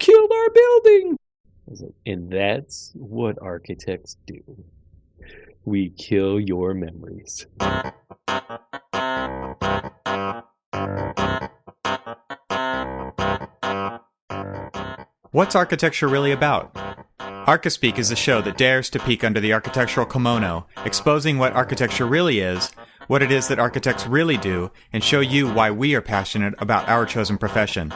killed our building. I was like, and that's what architects do. We kill your memories. What's architecture really about? Archispeak is a show that dares to peek under the architectural kimono, exposing what architecture really is, what it is that architects really do, and show you why we are passionate about our chosen profession.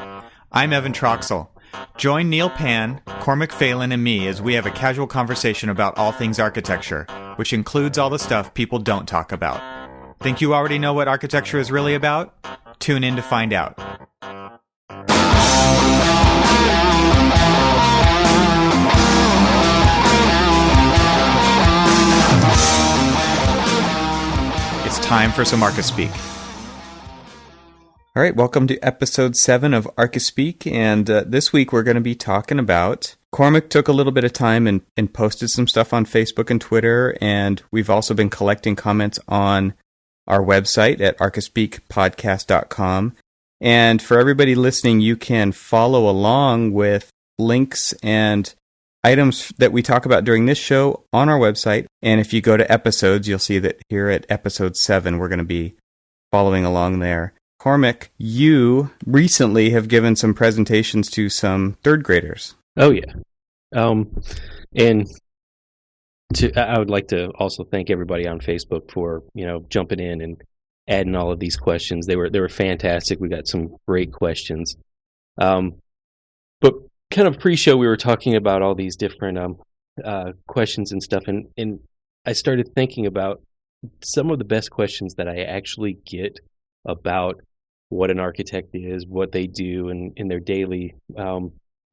I'm Evan Troxel. Join Neil Pan, Cormac Phelan, and me as we have a casual conversation about all things architecture, which includes all the stuff people don't talk about. Think you already know what architecture is really about? Tune in to find out. It's time for some Archispeak. All right, welcome to episode 7 of Archispeak, and this week we're going to be talking about... Cormac took a little bit of time and posted some stuff on Facebook and Twitter, and we've also been collecting comments on our website at archispeakpodcast.com. And for everybody listening, you can follow along with links and items that we talk about during this show on our website. And if you go to episodes, you'll see that here at episode 7, we're going to be following along there. Cormac, you recently have given some presentations to some third graders. Oh, yeah. And I would like to also thank everybody on Facebook for, jumping in and adding all of these questions. They were fantastic. We got some great questions. But kind of pre-show, we were talking about all these different questions and stuff, and I started thinking about some of the best questions that I actually get about what an architect is, what they do in their daily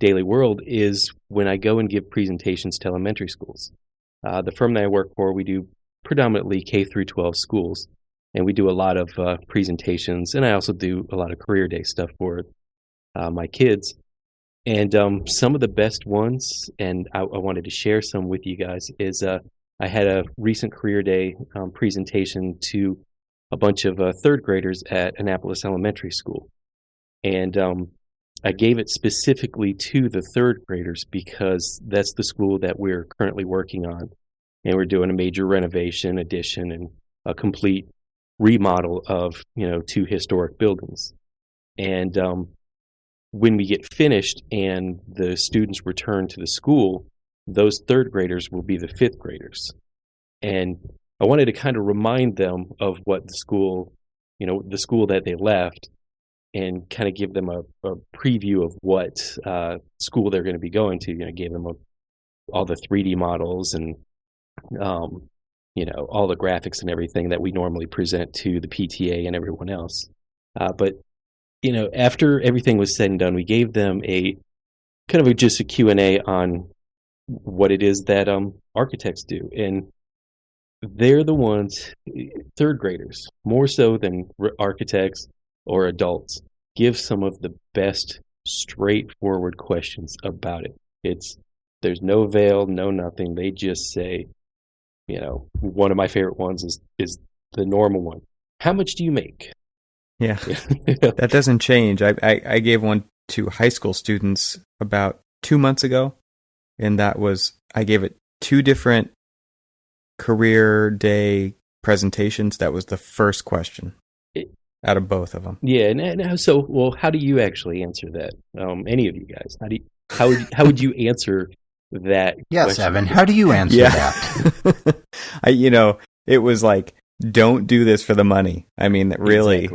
world is when I go and give presentations to elementary schools. The firm that I work for, we do predominantly K through 12 schools, and we do a lot of presentations, and I also do a lot of career day stuff for my kids. And some of the best ones, and I wanted to share some with you guys, is I had a recent career day presentation to a bunch of third graders at Annapolis Elementary School. And I gave it specifically to the third graders because that's the school that we're currently working on. And we're doing a major renovation, addition, and a complete remodel of, 2 historic buildings. And when we get finished and the students return to the school, those third graders will be the fifth graders. And I wanted to kind of remind them of what the school that they left, and kind of give them a preview of what school they're going to be going to. Gave them all the 3D models and all the graphics and everything that we normally present to the PTA and everyone else. But after everything was said and done, we gave them a kind of just a Q&A on what it is that architects do. And they're the ones, third graders, more so than architects or adults, give some of the best straightforward questions about it. There's no veil, no nothing. They just say, one of my favorite ones is the normal one. How much do you make? Yeah, that doesn't change. I gave one to high school students about 2 months ago, and I gave it 2 different career day presentations. That was the first question out of both of them. Yeah, and so, well, how do you actually answer that? Any of you guys? How would you answer that? Yes, question? Evan, how do you answer that? It was like, don't do this for the money. I mean, that really,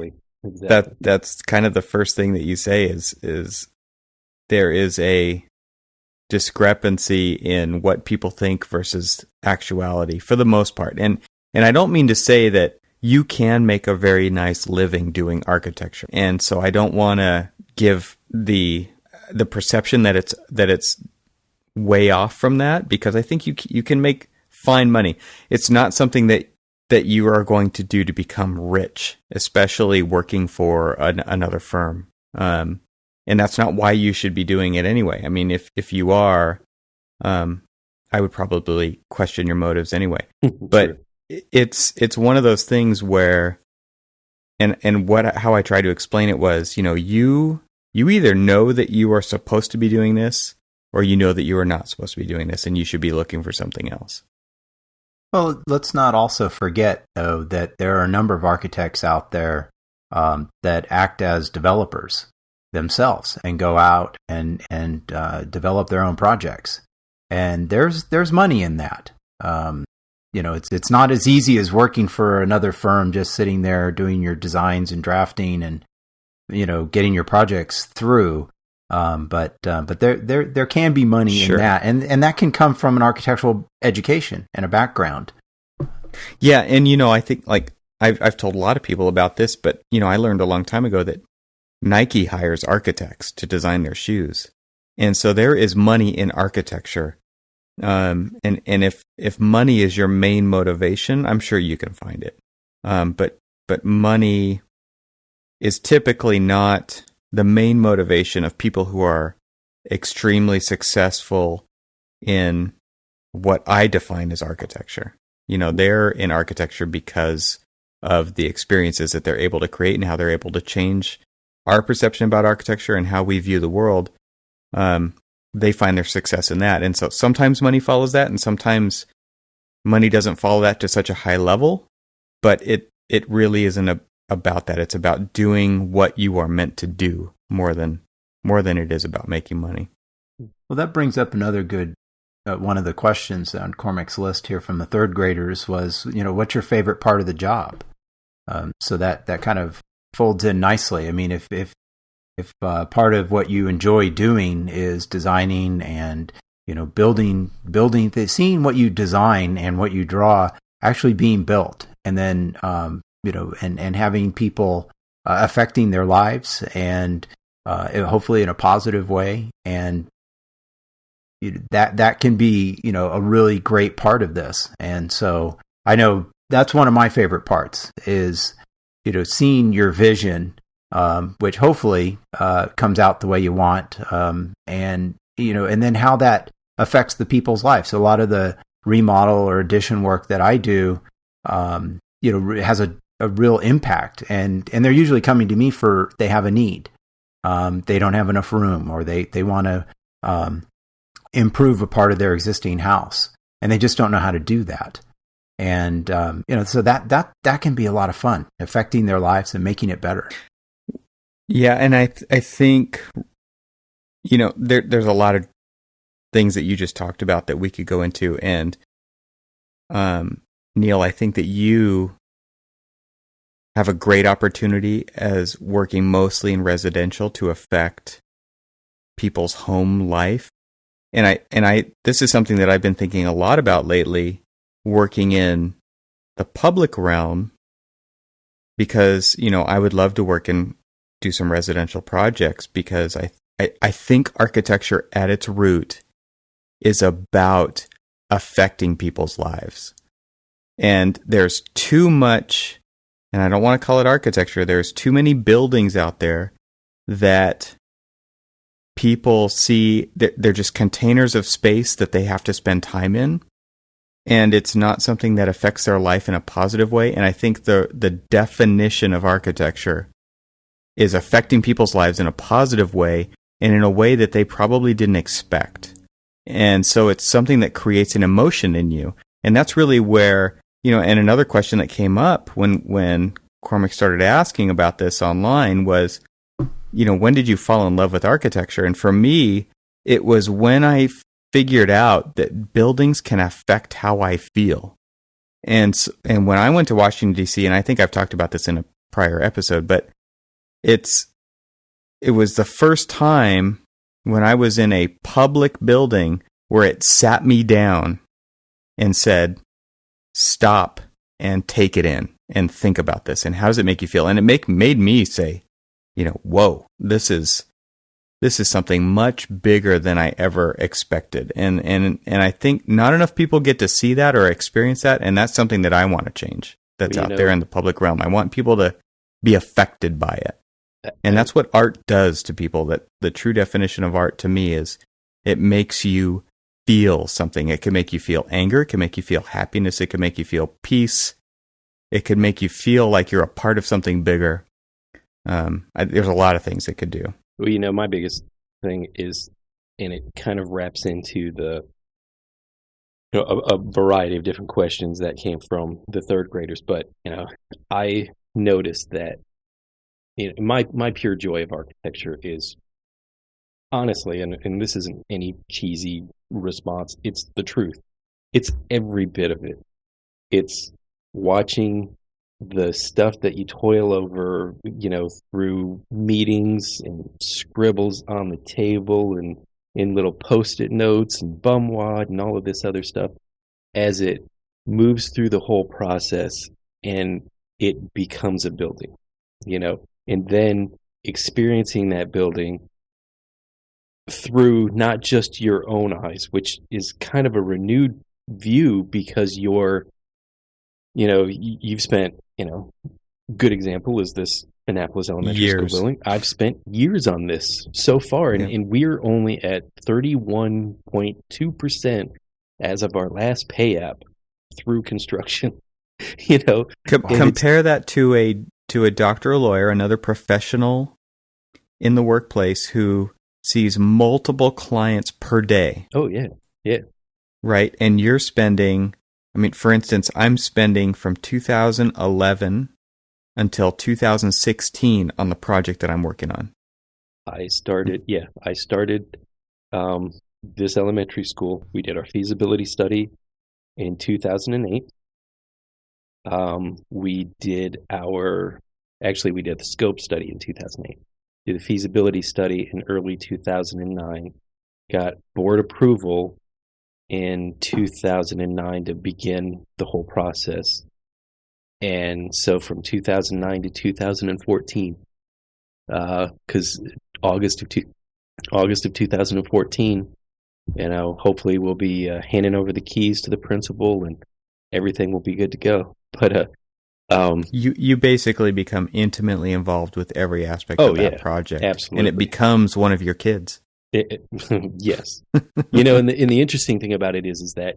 exactly. That's kind of the first thing that you say is there is a discrepancy in what people think versus actuality for the most part. And I don't mean to say that you can make a very nice living doing architecture. And so I don't want to give the perception that it's way off from that, because I think you can make fine money. It's not something that you are going to do to become rich, especially working for another firm. And that's not why you should be doing it anyway. I mean, if you are, I would probably question your motives anyway. But it's one of those things where, and how I try to explain it was, you you either know that you are supposed to be doing this, or you know that you are not supposed to be doing this, and you should be looking for something else. Well, let's not also forget, though, that there are a number of architects out there that act as developers themselves and go out and develop their own projects. And there's money in that. It's not as easy as working for another firm, just sitting there doing your designs and drafting and getting your projects through. But there can be money in that, and that can come from an architectural education and a background. Yeah, and I think like I've told a lot of people about this, but I learned a long time ago that Nike hires architects to design their shoes, and so there is money in architecture. And if money is your main motivation, I'm sure you can find it. But money is typically not the main motivation of people who are extremely successful in what I define as architecture. They're in architecture because of the experiences that they're able to create and how they're able to change our perception about architecture and how we view the world. They find their success in that. And so sometimes money follows that, and sometimes money doesn't follow that to such a high level, but it really isn't about that. It's about doing what you are meant to do more than it is about making money. Well, that brings up another good one of the questions on Cormac's list here from the third graders was, what's your favorite part of the job? So that kind of folds in nicely. I mean, if part of what you enjoy doing is designing and building, seeing what you design and what you draw actually being built, and then and having people affecting their lives and hopefully in a positive way, and that can be a really great part of this. And so I know that's one of my favorite parts is seeing your vision, which hopefully comes out the way you want, and then how that affects the people's lives. So a lot of the remodel or addition work that I do, has a real impact, and they're usually coming to me for they have a need. They don't have enough room, or they want to improve a part of their existing house, and they just don't know how to do that. And so that can be a lot of fun, affecting their lives and making it better. Yeah, and I think there's a lot of things that you just talked about that we could go into, and Neil, I think that you have a great opportunity as working mostly in residential to affect people's home life. And I this is something that I've been thinking a lot about lately, working in the public realm, because, I would love to work and do some residential projects, because I think architecture at its root is about affecting people's lives. And there's too much, and I don't want to call it architecture, there's too many buildings out there that people see that they're just containers of space that they have to spend time in, and it's not something that affects their life in a positive way. And I think the definition of architecture is affecting people's lives in a positive way, and in a way that they probably didn't expect. And so it's something that creates an emotion in you. And that's really where, and another question that came up when Cormac started asking about this online was, when did you fall in love with architecture? And for me, it was when I figured out that buildings can affect how I feel. And when I went to Washington, D.C., and I think I've talked about this in a prior episode, but it was the first time when I was in a public building where it sat me down and said, stop and take it in and think about this. And how does it make you feel? And it made me say, whoa, this is something much bigger than I ever expected. And I think not enough people get to see that or experience that. And that's something that I want to change. That's out there in the public realm. I want people to be affected by it. And that's what art does to people. That the true definition of art to me is it makes you feel something. It can make you feel anger. It can make you feel happiness. It can make you feel peace. It can make you feel like you're a part of something bigger. There's a lot of things it could do. Well, my biggest thing is, and it kind of wraps into the a variety of different questions that came from the third graders. But I noticed that my pure joy of architecture is honestly, and this isn't any cheesy response. It's the truth. It's every bit of it. It's watching the stuff that you toil over, through meetings and scribbles on the table and in little post-it notes and bumwad and all of this other stuff as it moves through the whole process and it becomes a building, and then experiencing that building through not just your own eyes, which is kind of a renewed view because you've spent, good example is this Annapolis elementary school building. I've spent years on this so far, and we're only at 31.2% as of our last pay app through construction. Compare that to a doctor or lawyer, another professional in the workplace who sees multiple clients per day. Oh, yeah. Right, and you're spending, for instance, I'm spending from 2011 until 2016 on the project that I'm working on. I started this elementary school. We did our feasibility study in 2008. We did the scope study in 2008. Did the feasibility study in early 2009. Got board approval in 2009 to begin the whole process. And so from 2009 to 2014, because August of 2014, hopefully we'll be handing over the keys to the principal and everything will be good to go. But you basically become intimately involved with every aspect of that project. Absolutely. And it becomes one of your kids. Yes. And the interesting thing about it is that,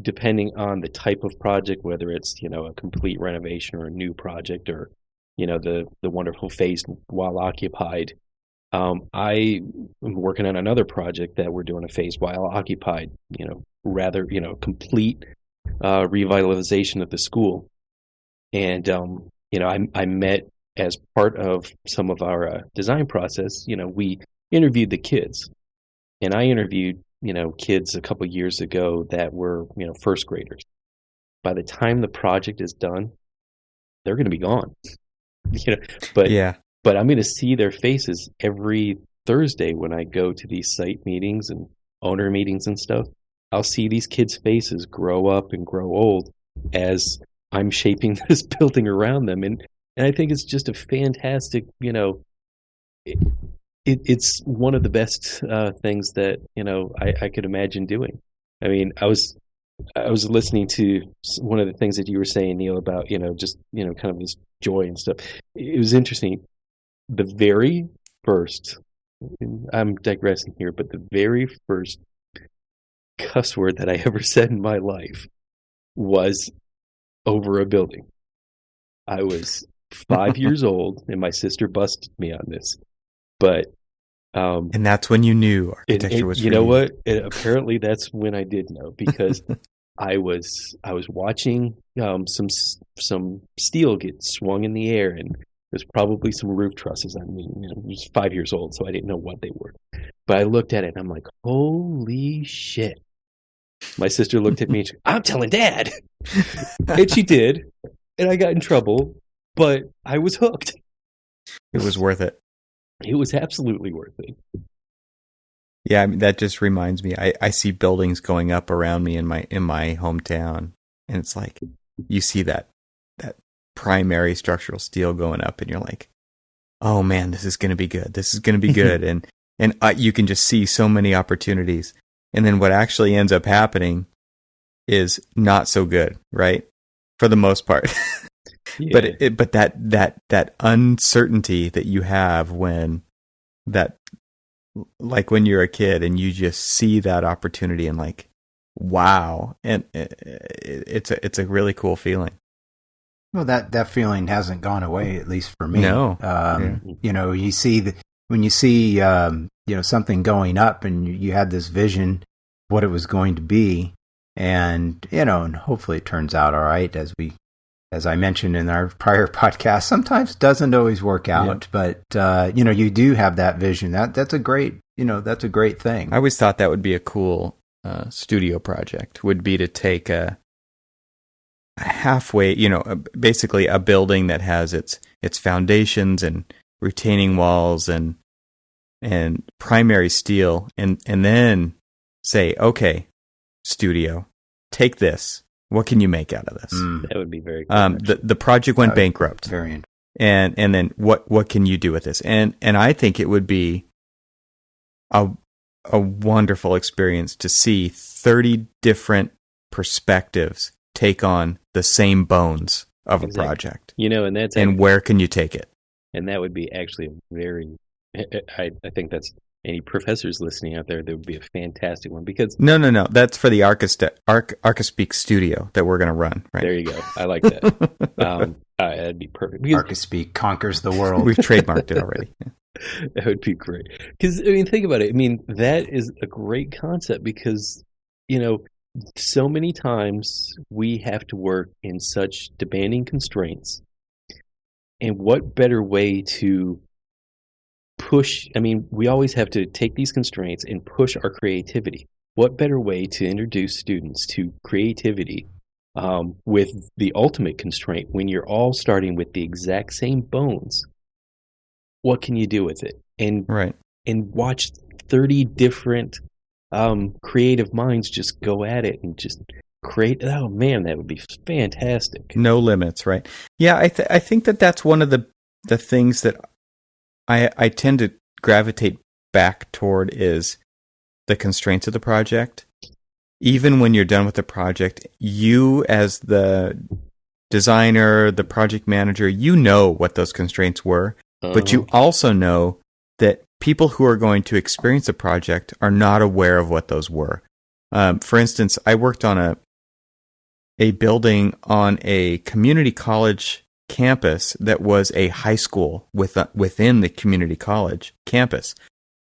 depending on the type of project, whether it's, a complete renovation or a new project or, the wonderful phase while occupied, I am working on another project that we're doing a phase while occupied, rather, complete revitalization of the school. And, I met as part of some of our design process, we interviewed the kids. And I interviewed, kids a couple years ago that were, first graders. By the time the project is done, they're going to be gone. But I'm going to see their faces every Thursday when I go to these site meetings and owner meetings and stuff. I'll see these kids' faces grow up and grow old as I'm shaping this building around them. And I think it's just a fantastic, it's one of the best things that I could imagine doing. I was listening to one of the things that you were saying, Neil, about just kind of this joy and stuff. It was interesting. The very first, I'm digressing here, but the very first cuss word that I ever said in my life was over a building. I was 5 years old, and my sister busted me on this. But and that's when you knew architecture was for you. You know what? Apparently, that's when I did know, because I was watching some steel get swung in the air, and there's probably some roof trusses. I was 5 years old, so I didn't know what they were. But I looked at it, and I'm like, "Holy shit!" My sister looked at me, and she, "I'm telling Dad," and she did, and I got in trouble, but I was hooked. It was worth it. It was absolutely worth it. Yeah, that just reminds me. I see buildings going up around me in my hometown, and it's like you see that primary structural steel going up, and you're like, "Oh man, this is going to be good. This is going to be good." and you can just see so many opportunities, and then what actually ends up happening is not so good, right? For the most part. Yeah. But that uncertainty that you have when you're a kid and you just see that opportunity and like, wow, and it's a really cool feeling. Well, that feeling hasn't gone away, at least for me. No, you see when you see something going up and you had this vision what it was going to be, and and hopefully it turns out all right, as I mentioned in our prior podcast, sometimes it doesn't always work out, but you do have that vision. That's a great thing. I always thought that would be a cool studio project, would be to take a halfway, basically a building that has its foundations and retaining walls and primary steel, and then say, okay, studio, take this. What can you make out of this? That would be very cool. The project went bankrupt. Very and then what can you do with this? And I think it would be a wonderful experience to see 30 different perspectives take on the same bones of a project. And where can you take it? And that would be actually a very, I think that's, any professors listening out there, that would be a fantastic one, because... No. That's for the Archispeak studio that we're going to run, right? There you go. I like that. That'd be perfect. Archispeak conquers the world. We've trademarked it already. That would be great. Because, think about it. That is a great concept, because, so many times we have to work in such demanding constraints. And what better way to push? We always have to take these constraints and push our creativity. What better way to introduce students to creativity with the ultimate constraint when you're all starting with the exact same bones? What can you do with it? And watch 30 different creative minds just go at it and just create. Oh man, that would be fantastic. No limits, right? Yeah, I think that's one of the things that I tend to gravitate back toward, is the constraints of the project. Even when you're done with the project, you as the designer, the project manager, what those constraints were, but you also know that people who are going to experience the project are not aware of what those were. For instance, I worked on a building on a community college campus that was a high school within the community college campus,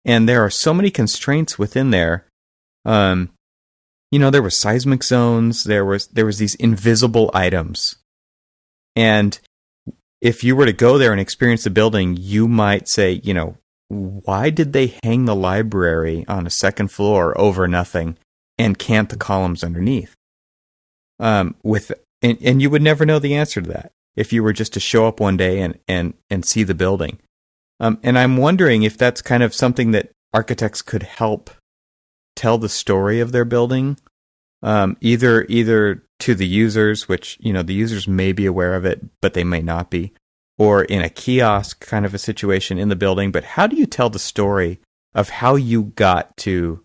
and there are so many constraints within there. There were seismic zones. There was these invisible items, and if you were to go there and experience the building, you might say, why did they hang the library on a second floor over nothing and cant the columns underneath? And you would never know the answer to that if you were just to show up one day and see the building. And I'm wondering if that's kind of something that architects could help tell the story of their building, either to the users, which, the users may be aware of it, but they may not be, or in a kiosk kind of a situation in the building. But how do you tell the story of how you got to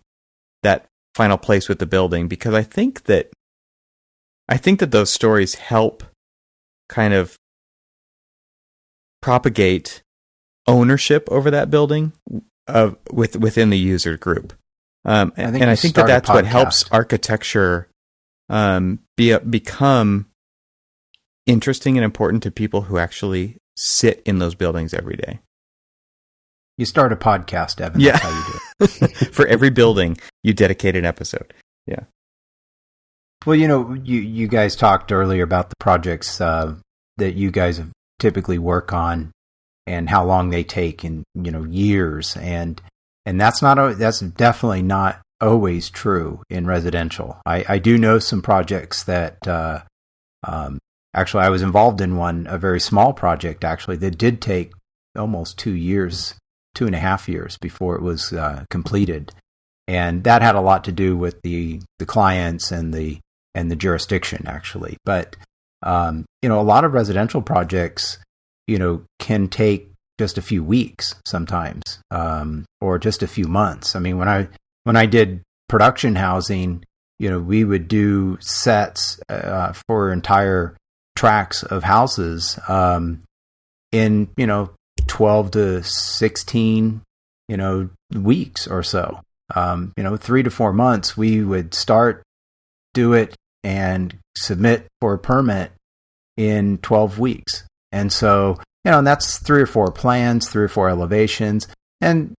that final place with the building? Because I think that those stories help kind of propagate ownership over that building within the user group. I think that's what helps architecture become interesting and important to people who actually sit in those buildings every day. You start a podcast, Evan. Yeah. That's how you do it. For every building, you dedicate an episode. Yeah. Well, you guys talked earlier about the projects that you guys typically work on and how long they take, in years, and that's definitely not always true in residential. I do know some projects that actually I was involved in one, a very small project actually, that did take almost 2 years, 2.5 years before it was completed, and that had a lot to do with the clients and the jurisdiction actually. But a lot of residential projects can take just a few weeks sometimes, or just a few months. When I did production housing, we would do sets for entire tracts of houses in 12 to 16 weeks or so. 3 to 4 months we would do it and submit for a permit in 12 weeks. And so, and that's 3 or 4 plans, 3 or 4 elevations. And,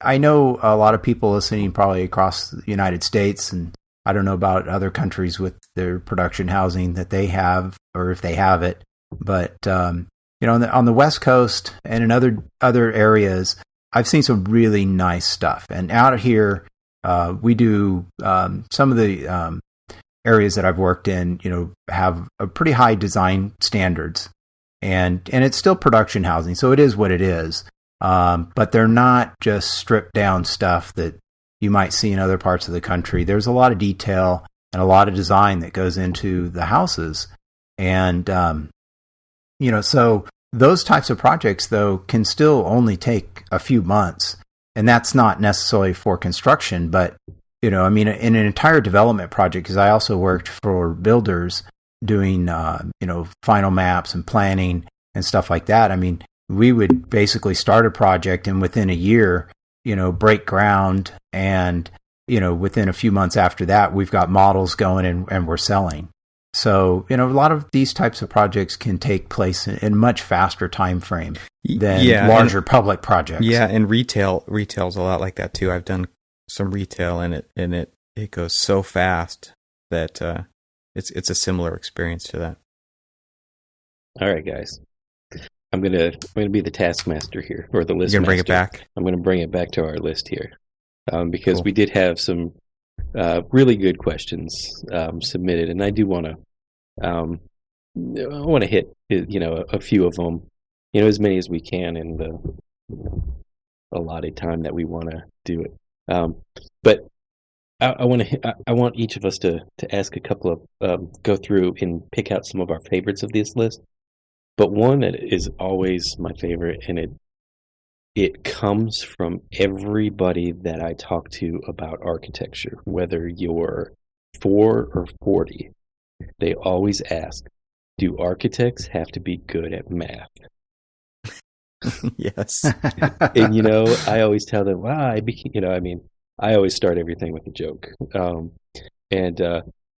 I know a lot of people listening probably across the United States, and I don't know about other countries with their production housing that they have, or if they have it. But, on the West Coast and in other areas, I've seen some really nice stuff. And out here, we do some of the areas that I've worked in, have a pretty high design standards. And it's still production housing, so it is what it is. But they're not just stripped down stuff that you might see in other parts of the country. There's a lot of detail and a lot of design that goes into the houses. And, so those types of projects, though, can still only take a few months. And that's not necessarily for construction, but, in an entire development project, because I also worked for builders doing, final maps and planning and stuff like that. I mean, we would basically start a project and within a year, break ground, and, within a few months after that, we've got models going and we're selling. So, a lot of these types of projects can take place in much faster time frame than larger public projects. Yeah, and retail's a lot like that too. I've done some retail, and it goes so fast that it's a similar experience to that. All right, guys. I'm gonna be the taskmaster here, or the list. You're gonna bring it back. I'm gonna bring it back to our list here, because we did have some really good questions submitted, and I do want to hit a few of them, as many as we can in the allotted time that we want to do it. But I want each of us to ask a couple of go through and pick out some of our favorites of this list. But one that is always my favorite, and it comes from everybody that I talk to about architecture, whether you're 4 or 40. They always ask, do architects have to be good at math? Yes. And, I always tell them, I always start everything with a joke.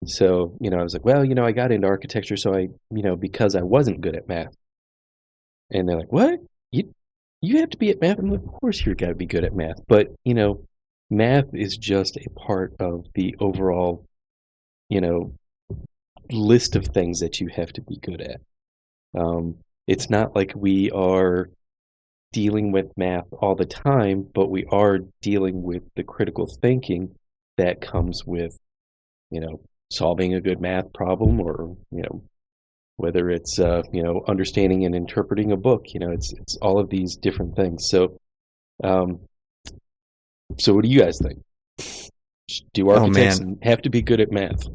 So, I was like, well, I got into architecture, so because I wasn't good at math. And they're like, what? You have to be at math? I'm like, of course you've got to be good at math. But, math is just a part of the overall, list of things that you have to be good at. It's not like we are dealing with math all the time, but we are dealing with the critical thinking that comes with, solving a good math problem, or, whether it's, understanding and interpreting a book, it's all of these different things. So, so what do you guys think? Do architects have to be good at math?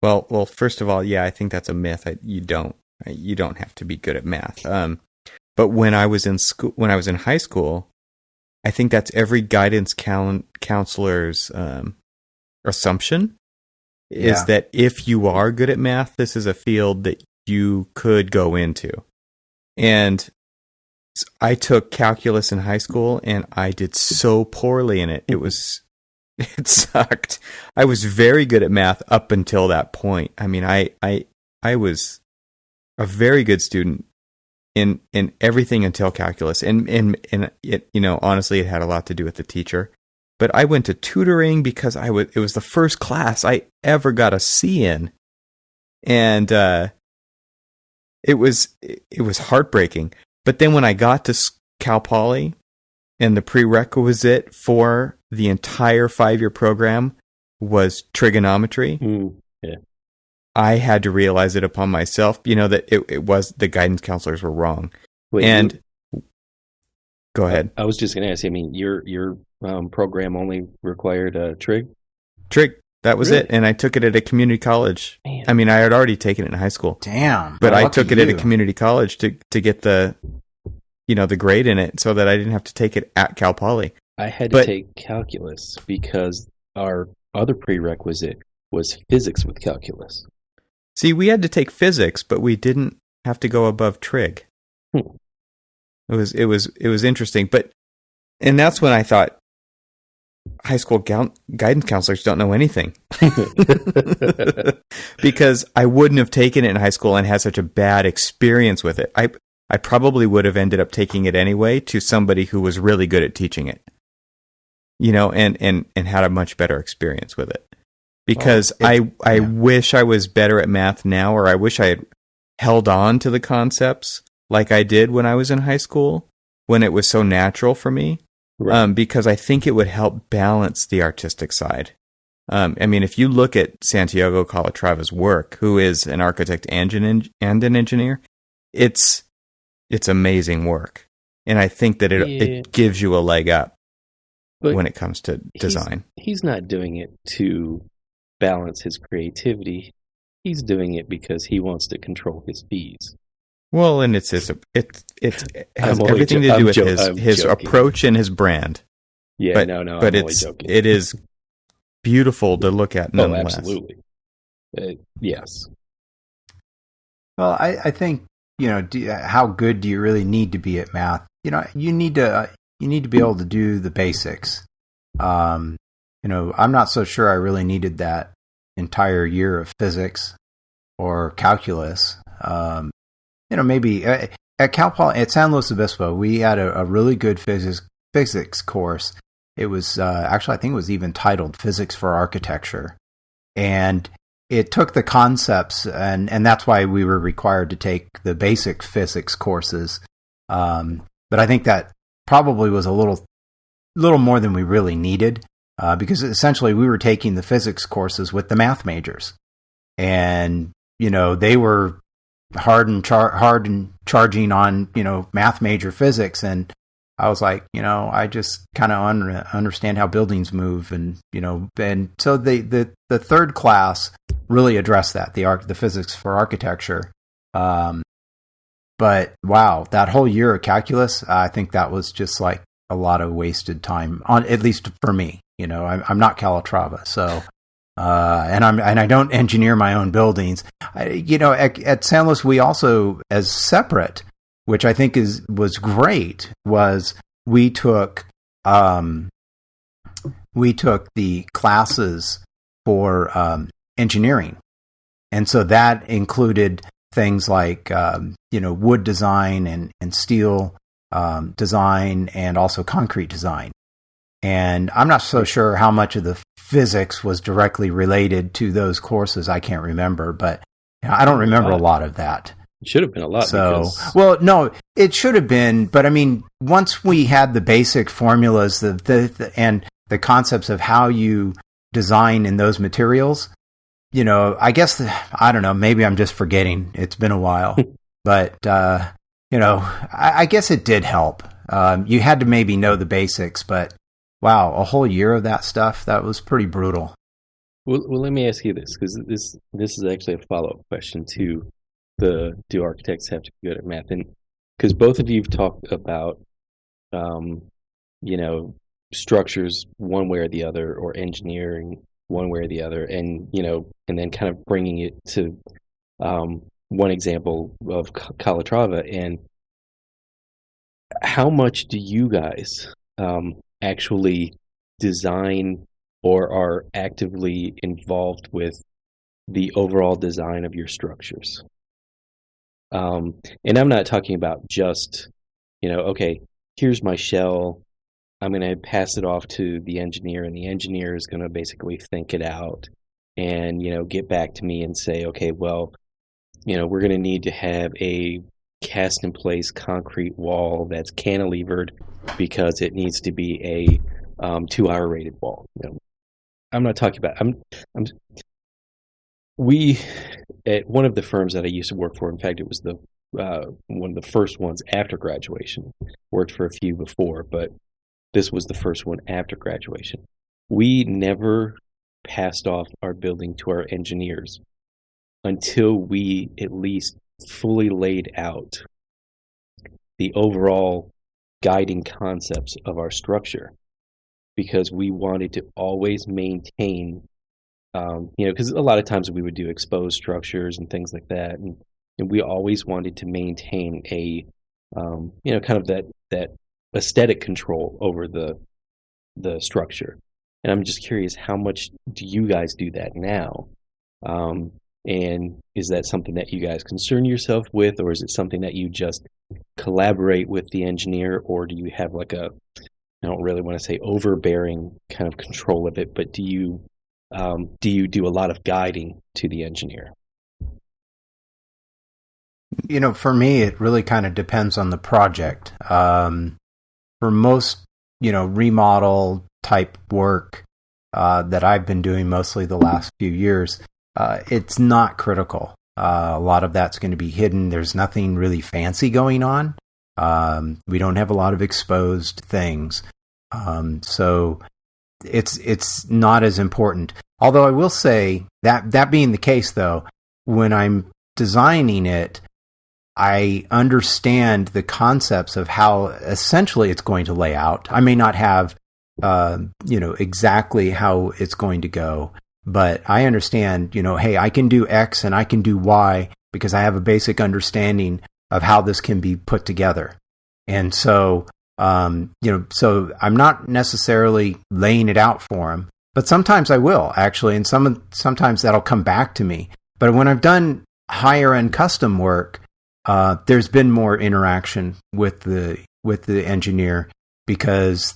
Well, first of all, yeah, I think that's a myth. You don't have to be good at math. But when I was in school, when I was in high school, I think that's every guidance counselor's assumption is that if you are good at math, this is a field that you could go into. And I took calculus in high school, and I did so poorly in it. It sucked. I was very good at math up until that point. I mean, I was a very good student in everything until calculus, and it, honestly, it had a lot to do with the teacher. But I went to tutoring because it was the first class I ever got a C in, and it was heartbreaking. But then when I got to Cal Poly, and the prerequisite for the entire 5-year program was trigonometry, I had to realize it upon myself, that it was the guidance counselors were wrong. Wait, go ahead. I was just going to ask. I mean, your program only required trig. That was it, and I took it at a community college. Man. I mean, I had already taken it in high school. Damn! But I took it at a community college to get the the grade in it, so that I didn't have to take it at Cal Poly. I had to take calculus because our other prerequisite was physics with calculus. See, we had to take physics, but we didn't have to go above trig. It was interesting, and that's when I thought high school guidance counselors don't know anything, because I wouldn't have taken it in high school and had such a bad experience with it. I probably would have ended up taking it anyway to somebody who was really good at teaching it, and had a much better experience with it. Because I wish I was better at math now, or I wish I had held on to the concepts like I did when I was in high school, when it was so natural for me. Right. Because I think it would help balance the artistic side. I mean, if you look at Santiago Calatrava's work, who is an architect and an engineer, it's amazing work. And I think that it gives you a leg up when it comes to design. He's not doing it to balance his creativity. He's doing it because he wants to control his fees. Well, and it has everything to do with his approach and his brand. Yeah, but it is beautiful to look at nonetheless. Oh, absolutely. Yes. Well, I think, how good do you really need to be at math? You need to be able to do the basics. I'm not so sure I really needed that entire year of physics or calculus. Maybe at Cal Poly, at San Luis Obispo, we had a really good physics course. It was actually, I think it was even titled Physics for Architecture. And it took the concepts, and that's why we were required to take the basic physics courses. But I think that probably was a little more than we really needed, because essentially we were taking the physics courses with the math majors. And, they were hard and charging on, math major physics. And I was like, I just kind of understand how buildings move. And, and so the third class really addressed that, the physics for architecture. But wow, that whole year of calculus, I think that was just like a lot of wasted time, at least for me. I'm not Calatrava, so and I don't engineer my own buildings. At San Luis, we also, as separate, which I think was great, was we took the classes for engineering, and so that included things like wood design and steel design, and also concrete design. And I'm not so sure how much of the physics was directly related to those courses. I can't remember, but I don't remember a lot of that. It should have been a lot. Well, no, it should have been. But I mean, once we had the basic formulas, and the concepts of how you design in those materials, I guess, I don't know, maybe I'm just forgetting. It's been a while. But, I guess it did help. You had to maybe know the basics, but wow, a whole year of that stuff, that was pretty brutal. Well, let me ask you this, because this is actually a follow-up question to do architects have to be good at math? And because both of you have talked about, structures one way or the other, or engineering one way or the other, and then kind of bringing it to one example of Calatrava. And how much do you guys actually design or are actively involved with the overall design of your structures? And I'm not talking about just, okay, here's my shell, I'm going to pass it off to the engineer, and the engineer is going to basically think it out and, get back to me and say, okay, well, we're going to need to have a cast in place concrete wall that's cantilevered because it needs to be a 2-hour rated wall. I'm not talking about, we, at one of the firms that I used to work for, in fact, it was one of the first ones after graduation, worked for a few before, but this was the first one after graduation. We never passed off our building to our engineers until we at least fully laid out the overall guiding concepts of our structure, because we wanted to always maintain, because a lot of times we would do exposed structures and things like that, and we always wanted to maintain a, kind of that aesthetic control over the structure. And I'm just curious, how much do you guys do that now? And is that something that you guys concern yourself with, or is it something that you just collaborate with the engineer, or do you have like a, I don't really want to say overbearing kind of control of it, but do you do a lot of guiding to the engineer? For me, it really kind of depends on the project. For most, remodel type work that I've been doing mostly the last few years, it's not critical. A lot of that's going to be hidden. There's nothing really fancy going on. We don't have a lot of exposed things. So it's not as important. Although I will say that being the case, though, when I'm designing it, I understand the concepts of how essentially it's going to lay out. I may not have, exactly how it's going to go, but I understand, hey, I can do X and I can do Y because I have a basic understanding of how this can be put together. And so, so I'm not necessarily laying it out for them, but sometimes I will actually, and sometimes that'll come back to me. But when I've done higher end custom work, there's been more interaction with the engineer because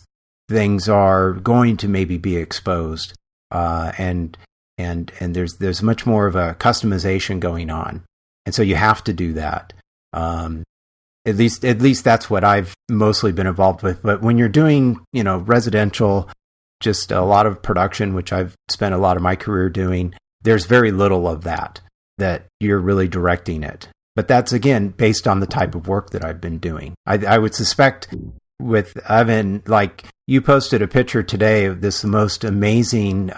things are going to maybe be exposed, and there's much more of a customization going on, and so you have to do that. At least that's what I've mostly been involved with. But when you're doing, residential, just a lot of production, which I've spent a lot of my career doing, there's very little of that you're really directing it. But that's, again, based on the type of work that I've been doing. I would suspect with Evan, like you posted a picture today of this most amazing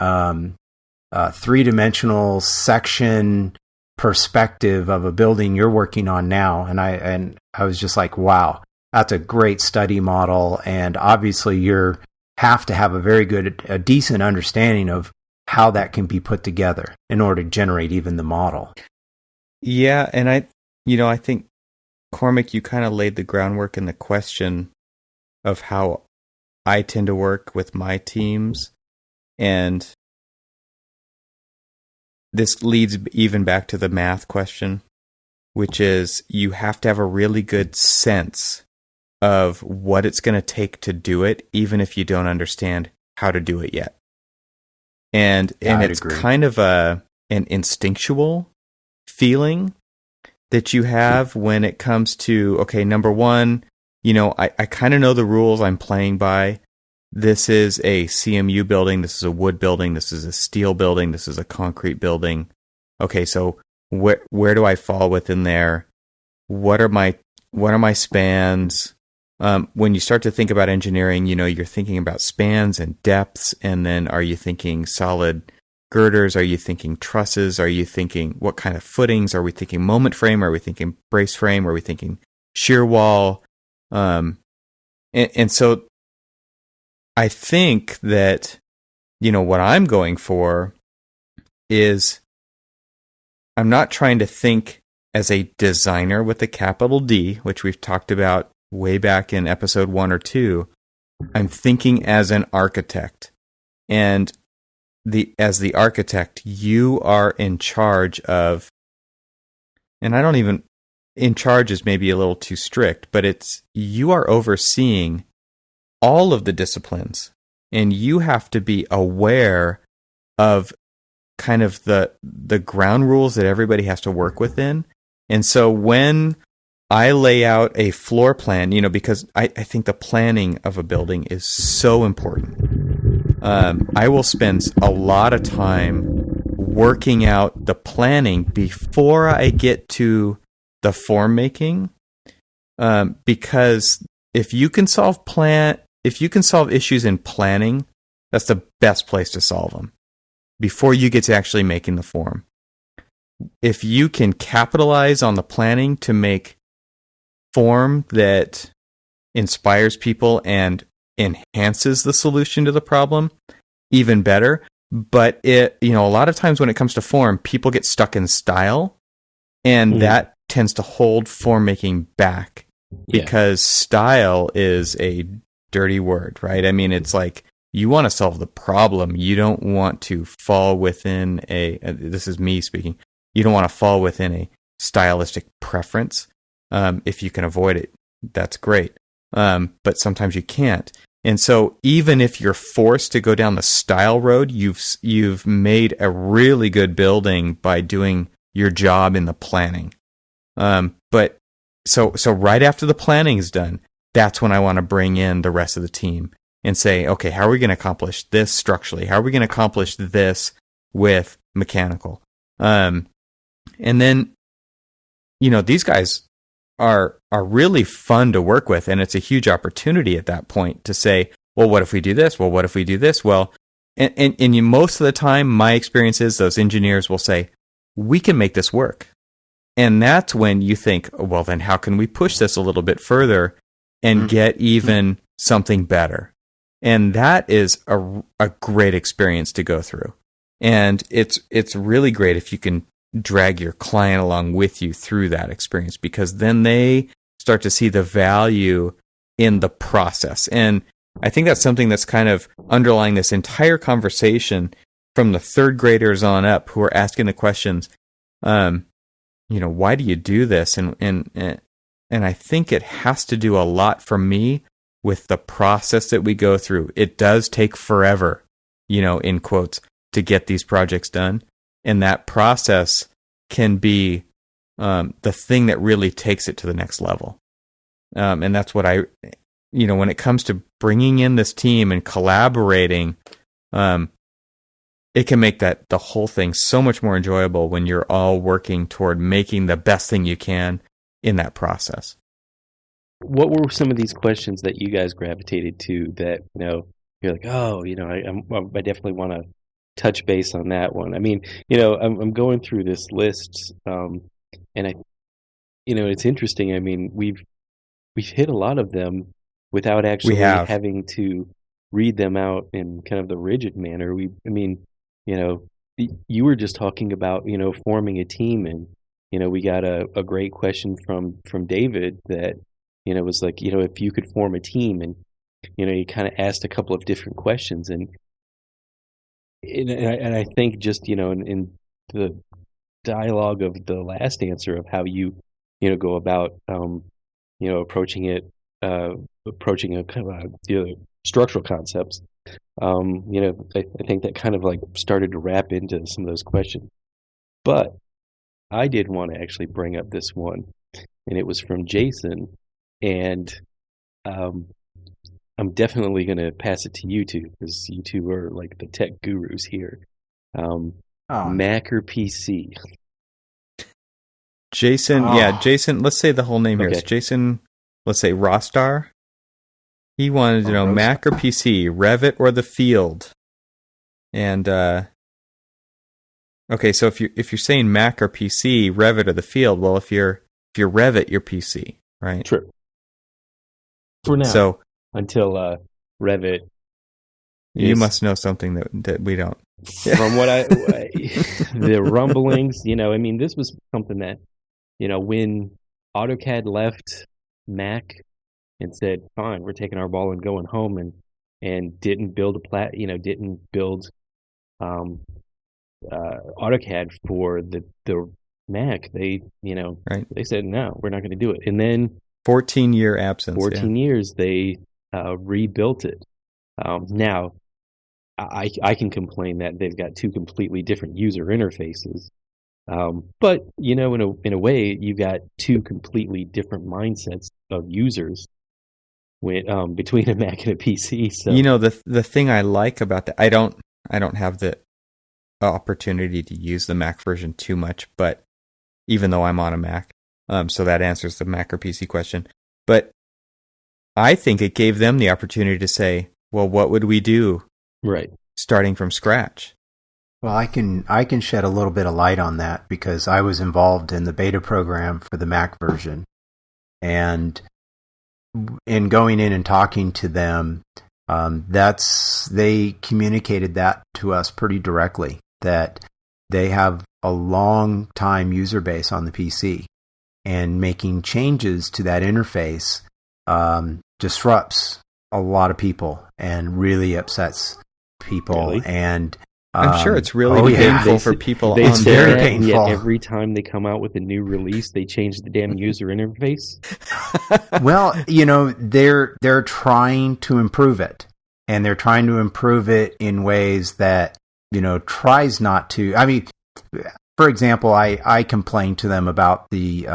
three-dimensional section perspective of a building you're working on now. And I was just like, wow, that's a great study model. And obviously you have to have a decent understanding of how that can be put together in order to generate even the model. Yeah, and I think, Cormac, you kind of laid the groundwork in the question of how I tend to work with my teams. And this leads even back to the math question, which is you have to have a really good sense of what it's going to take to do it, even if you don't understand how to do it yet. And it's kind of an instinctual feeling that you have when it comes to, okay, number one, I kind of know the rules I'm playing by. This is a CMU building. This is a wood building. This is a steel building. This is a concrete building. Okay, so where do I fall within there? What are my spans? When you start to think about engineering, you're thinking about spans and depths, and then are you thinking solid girders? Are you thinking trusses? Are you thinking what kind of footings? Are we thinking moment frame? Are we thinking brace frame? Are we thinking shear wall? And so I think that, what I'm going for is I'm not trying to think as a designer with a capital D, which we've talked about way back in episode 1 or 2. I'm thinking as an architect. And as the architect, you are in charge of, and in charge is maybe a little too strict, but you are overseeing all of the disciplines, and you have to be aware of kind of the ground rules that everybody has to work within. And so when I lay out a floor plan, because I think the planning of a building is so important. I will spend a lot of time working out the planning before I get to the form making, because if you can solve issues in planning, that's the best place to solve them before you get to actually making the form. If you can capitalize on the planning to make form that inspires people and enhances the solution to the problem, even better. But a lot of times when it comes to form, people get stuck in style, and that tends to hold form making back because style is a dirty word, right? I mean, it's like you want to solve the problem. You don't want to fall within this is me speaking. you don't want to fall within a stylistic preference. If you can avoid it, that's great. But sometimes you can't. And so even if you're forced to go down the style road, you've made a really good building by doing your job in the planning. But so right after the planning is done, that's when I want to bring in the rest of the team and say, okay, how are we going to accomplish this structurally? How are we going to accomplish this with mechanical? And then, these guys are really fun to work with, and it's a huge opportunity at that point to say, well, what if we do this? Well, what if we do this? Well, and most of the time, my experience is those engineers will say, we can make this work. And that's when you think, well, then how can we push this a little bit further and get even something better? And that is a great experience to go through. And it's really great if you can drag your client along with you through that experience, because then they start to see the value in the process. And I think that's something that's kind of underlying this entire conversation from the third graders on up who are asking the questions, why do you do this? And I think it has to do a lot for me with the process that we go through. It does take forever, in quotes, to get these projects done. And that process can be the thing that really takes it to the next level. And that's what when it comes to bringing in this team and collaborating, it can make the whole thing so much more enjoyable when you're all working toward making the best thing you can in that process. What were some of these questions that you guys gravitated to that, you're like, oh, I definitely want to touch base on that one. I mean, I'm going through this list, and it's interesting. I mean, we've hit a lot of them without actually having to read them out in kind of the rigid manner. You were just talking about, forming a team, and, we got a great question from David that, was like, if you could form a team, and, you kind of asked a couple of different questions, and I think just, in the dialogue of the last answer of how you, go about, approaching structural concepts, I think that kind of like started to wrap into some of those questions. But I did want to actually bring up this one, and it was from Jason, and I'm definitely going to pass it to you two, because you two are like the tech gurus here. Mac or PC? Jason, Jason, let's say the whole name here. It's Jason, let's say Rostar. He wanted to know Mac or PC, Revit or the field. And okay, so if you're saying Mac or PC, Revit or the field, well, if you're Revit, you're PC, right? True. For now. So until Revit. You must know something that we don't. From what the rumblings, this was something that, when AutoCAD left Mac and said, fine, we're taking our ball and going home, and didn't build didn't build AutoCAD for the Mac. They, right. They said, no, we're not going to do it. And then 14-year absence. 14 years, they rebuilt it. Now, I can complain that they've got two completely different user interfaces. But, in a way, you got two completely different mindsets of users between a Mac and a PC. So the thing I like about that, I don't have the opportunity to use the Mac version too much, but even though I'm on a Mac, so that answers the Mac or PC question. But I think it gave them the opportunity to say, well, what would we do? Right. Starting from scratch. Well, I can shed a little bit of light on that, because I was involved in the beta program for the Mac version, and in going in and talking to them, they communicated that to us pretty directly, that they have a long time user base on the PC, and making changes to that interface disrupts a lot of people and really upsets people. Really? And I'm sure it's really painful for people on it's there. very painful. Yet every time they come out with a new release, they change the damn user interface. Well, they're trying to improve it, and they're trying to improve it in ways that tries not to. I mean, for example, I complained to them about the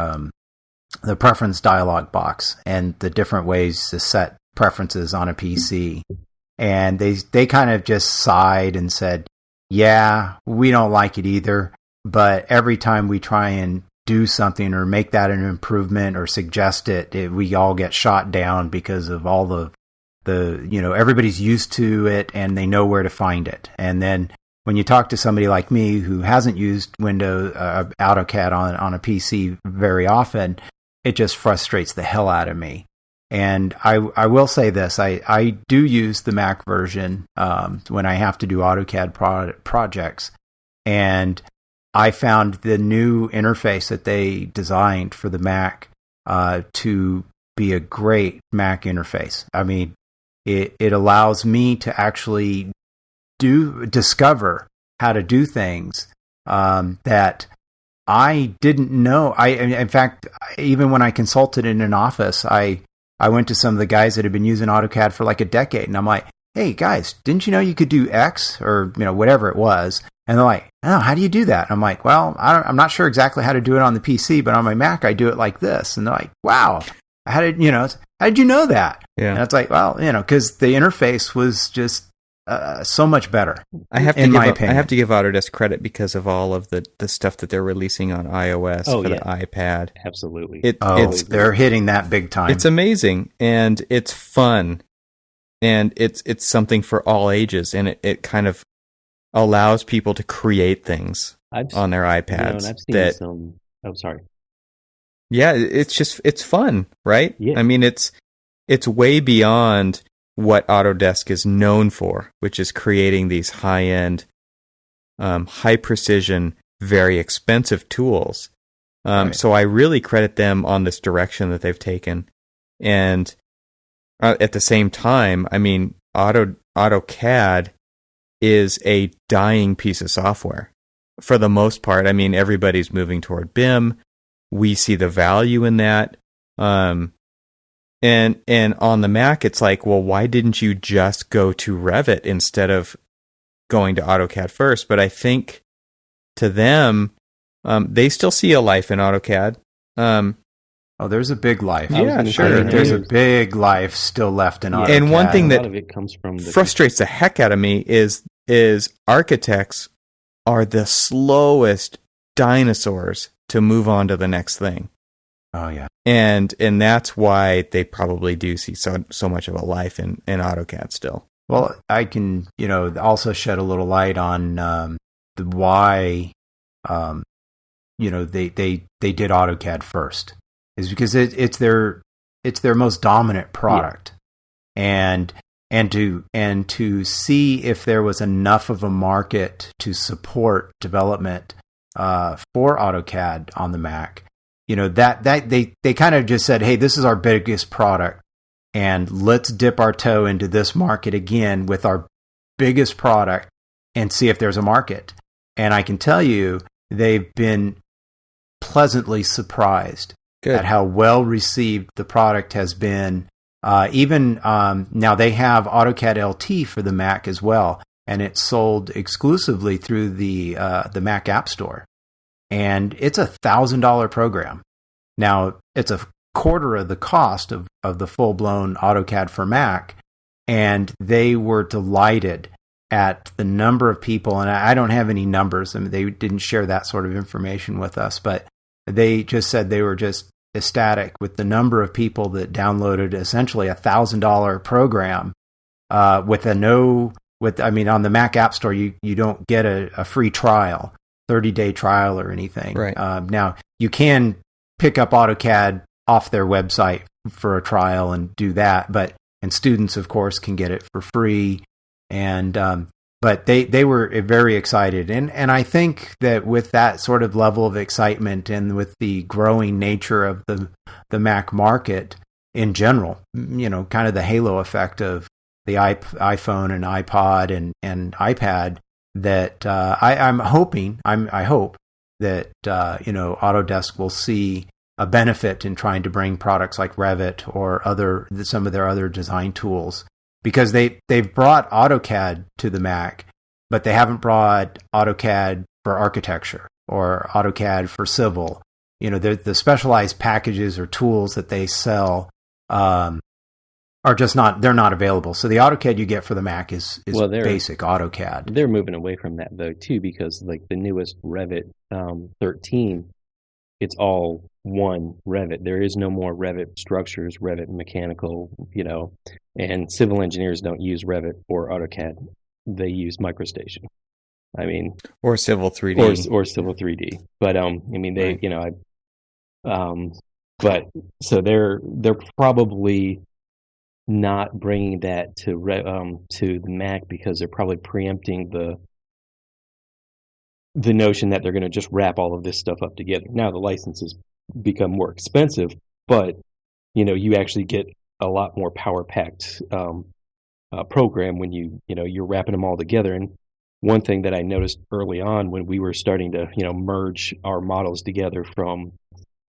preference dialog box and the different ways to set preferences on a PC, and they kind of just sighed and said, yeah, we don't like it either, but every time we try and do something or make that an improvement or suggest it, we all get shot down because of all the everybody's used to it and they know where to find it. And then when you talk to somebody like me who hasn't used Windows AutoCAD on a PC very often, it just frustrates the hell out of me. And I will say this, I do use the Mac version when I have to do AutoCAD projects. And I found the new interface that they designed for the Mac to be a great Mac interface. I mean, it allows me to actually discover how to do things that I didn't know. In fact, even when I consulted in an office, I went to some of the guys that had been using AutoCAD for like a decade, and I'm like, hey guys, didn't you know you could do X or whatever it was? And they're like, oh, how do you do that? And I'm like, well, I'm not sure exactly how to do it on the PC, but on my Mac I do it like this. And they're like, wow, how did you know that? Yeah. And it's like, well, because the interface was just so much better. I have to give opinion. Autodesk credit because of all of the stuff that they're releasing on iOS for the iPad. Absolutely. They're hitting that big time. It's amazing, and it's fun, and it's something for all ages, and it kind of allows people to create things on their iPads. And I've seen Oh, sorry. Yeah, it's fun, right? Yeah. I mean, it's way beyond what Autodesk is known for, which is creating these high-end, high-precision, very expensive tools. Right. So I really credit them on this direction that they've taken. And at the same time, I mean, AutoCAD is a dying piece of software. For the most part, I mean, everybody's moving toward BIM. We see the value in that. And on the Mac, it's like, well, why didn't you just go to Revit instead of going to AutoCAD first? But I think to them, they still see a life in AutoCAD. There's a big life. Yeah, sure. There's a big life still left in AutoCAD. And one thing that a lot of it comes from frustrates the heck out of me is architects are the slowest dinosaurs to move on to the next thing. Oh yeah. And that's why they probably do see so much of a life in AutoCAD still. Well, I can, also shed a little light on why, they did AutoCAD first, is because it's their most dominant product, yeah. and to see if there was enough of a market to support development for AutoCAD on the Mac. That they kind of just said, hey, this is our biggest product, and let's dip our toe into this market again with our biggest product and see if there's a market. And I can tell you, they've been pleasantly surprised at how well received the product has been. Even now, they have AutoCAD LT for the Mac as well, and it's sold exclusively through the Mac App Store. And it's a $1,000 program. Now, it's a quarter of the cost of the full-blown AutoCAD for Mac, and they were delighted at the number of people, and I don't have any numbers. I mean, they didn't share that sort of information with us, but they just said they were just ecstatic with the number of people that downloaded essentially a $1,000 program on the Mac App Store, you don't get a free trial. 30-day trial or anything. Right. Now, you can pick up AutoCAD off their website for a trial and do that, and students, of course, can get it for free. And but they were very excited, and I think that with that sort of level of excitement and with the growing nature of the Mac market in general, kind of the halo effect of the iPhone and iPod and iPad. that I'm hoping, I hope that Autodesk will see a benefit in trying to bring products like Revit or some of their other design tools, because they've brought AutoCAD to the Mac, but they haven't brought AutoCAD for architecture or AutoCAD for civil. The specialized packages or tools that they sell are just they're not available. So the AutoCAD you get for the Mac is basic AutoCAD. They're moving away from that though too, because like the newest Revit 13, it's all one Revit. There is no more Revit structures, Revit mechanical, and civil engineers don't use Revit or AutoCAD. They use MicroStation. I mean, or Civil 3D, or Civil 3D. But they, right. But so they're probably not bringing that to the Mac, because they're probably preempting the notion that they're going to just wrap all of this stuff up together. Now the licenses become more expensive, but you actually get a lot more power packed program when you're wrapping them all together. And one thing that I noticed early on when we were starting to merge our models together from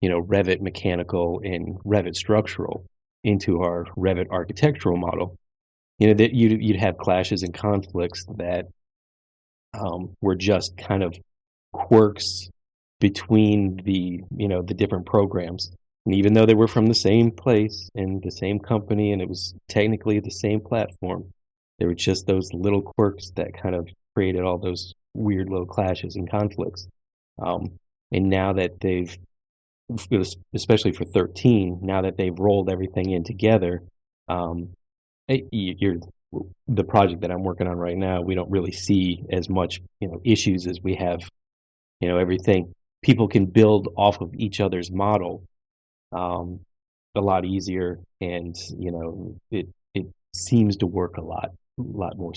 Revit mechanical and Revit structural into our Revit architectural model, that you'd have clashes and conflicts that were just kind of quirks between the different programs. And even though they were from the same place and the same company, and it was technically the same platform, there were just those little quirks that kind of created all those weird little clashes and conflicts. And now that they've, especially for 13, now that they've rolled everything in together, the project that I'm working on right now, we don't really see as much issues as we have. Everything, people can build off of each other's model a lot easier, and it seems to work a lot more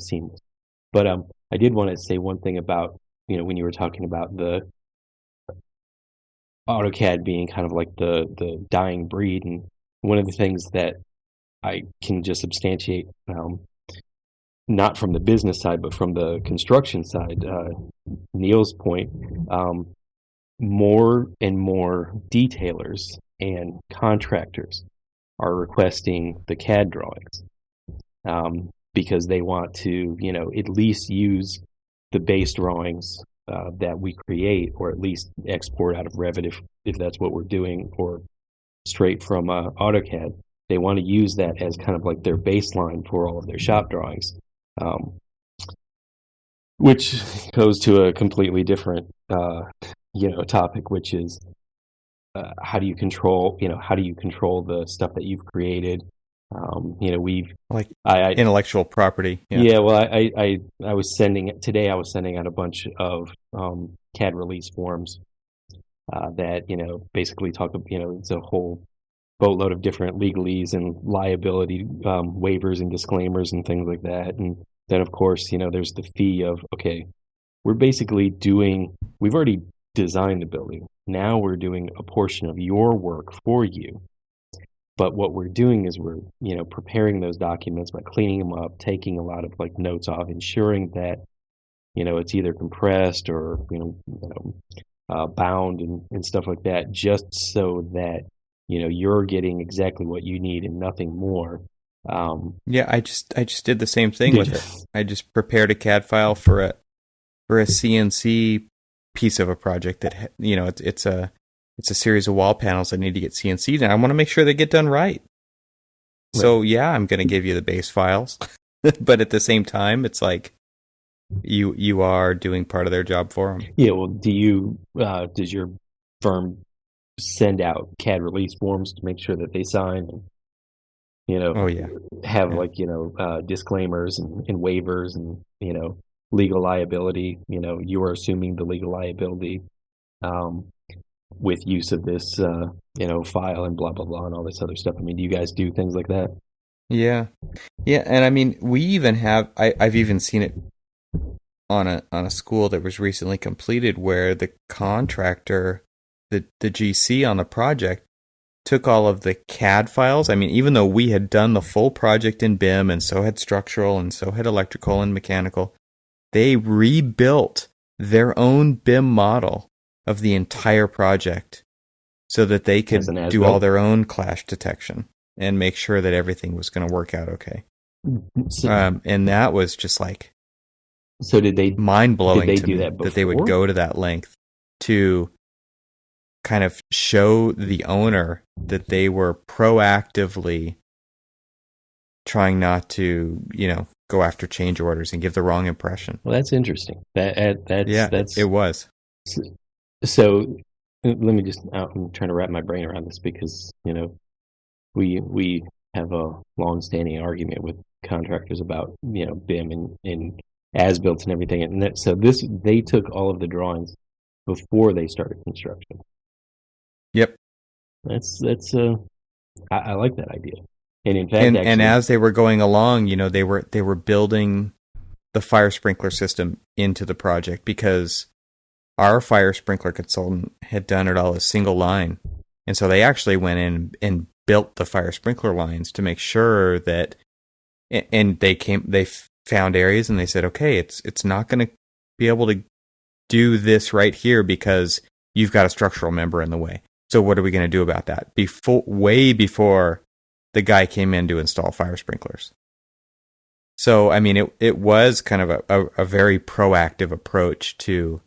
seamless. But I did want to say one thing about when you were talking about the AutoCAD being kind of like the dying breed, and one of the things that I can just substantiate, not from the business side, but from the construction side, Neil's point, more and more detailers and contractors are requesting the CAD drawings, because they want to, at least use the base drawings that we create, or at least export out of Revit if that's what we're doing, or straight from AutoCAD. They want to use that as kind of like their baseline for all of their shop drawings, which goes to a completely different topic, which is how do you control the stuff that you've created? We've like intellectual property. Yeah. Well, I was sending out a bunch of CAD release forms that basically talk. It's a whole boatload of different legalese and liability waivers and disclaimers and things like that. And then of course there's the fee of, okay, we've already designed the building. Now we're doing a portion of your work for you. But what we're doing is we're, preparing those documents by cleaning them up, taking a lot of like notes off, ensuring that, it's either compressed or, bound and stuff like that, just so that, you're getting exactly what you need and nothing more. Yeah, I just did the same thing with it. I just prepared a CAD file for a CNC piece of a project that it's a series of wall panels that need to get CNC'd, and I want to make sure they get done right. So yeah, I'm going to give you the base files, but at the same time, it's like you are doing part of their job for them. Yeah. Well, does your firm send out CAD release forms to make sure that they sign? And, oh yeah, have disclaimers and waivers and legal liability. You are assuming the legal liability. With use of this, file and blah, blah, blah, and all this other stuff. I mean, do you guys do things like that? Yeah. Yeah. And I mean, we even have, I've even seen it on a school that was recently completed where the contractor, the GC on the project, took all of the CAD files. I mean, even though we had done the full project in BIM, and so had structural, and so had electrical and mechanical, they rebuilt their own BIM model of the entire project so that they could do all their own clash detection and make sure that everything was going to work out okay. And that was just like, so did they mind-blowing did they to do me that they would go to that length to kind of show the owner that they were proactively trying not to, go after change orders and give the wrong impression. Well, that's interesting. That's it was. So let me just, I'm trying to wrap my brain around this because, we have a long-standing argument with contractors about, BIM and as-built and everything. And so they took all of the drawings before they started construction. Yep. I like that idea. And in fact, and as they were going along, they were building the fire sprinkler system into the project because our fire sprinkler consultant had done it all as single line. And so they actually went in and built the fire sprinkler lines to make sure that, and they found areas and they said, okay, it's not going to be able to do this right here because you've got a structural member in the way. So what are we going to do about that? Way before the guy came in to install fire sprinklers. So, I mean, it was kind of a very proactive approach to